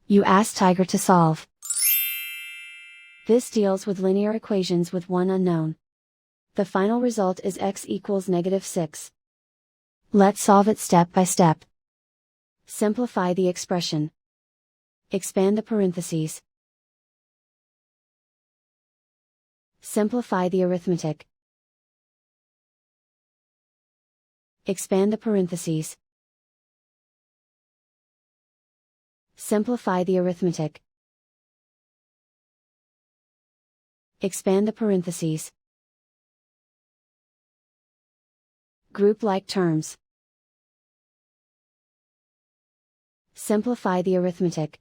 You ask Tiger to solve. This deals with linear equations with one unknown. The final result is x equals -6. Let's solve it step by step. Simplify the expression. Expand the parentheses. Simplify the arithmetic. Expand the parentheses. Simplify the arithmetic. Expand the parentheses. Group like terms. Simplify the arithmetic.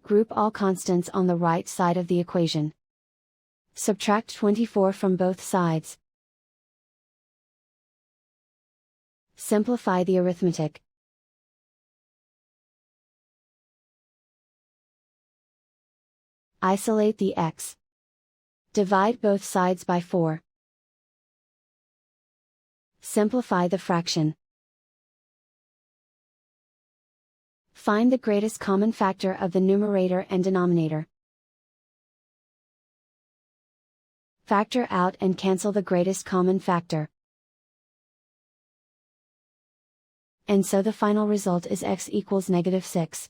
Group all constants on the right side of the equation. Subtract 24 from both sides. Simplify the arithmetic. Isolate the x. Divide both sides by 4. Simplify the fraction. Find the greatest common factor of the numerator and denominator. Factor out and cancel the greatest common factor. And so the final result is x equals -6.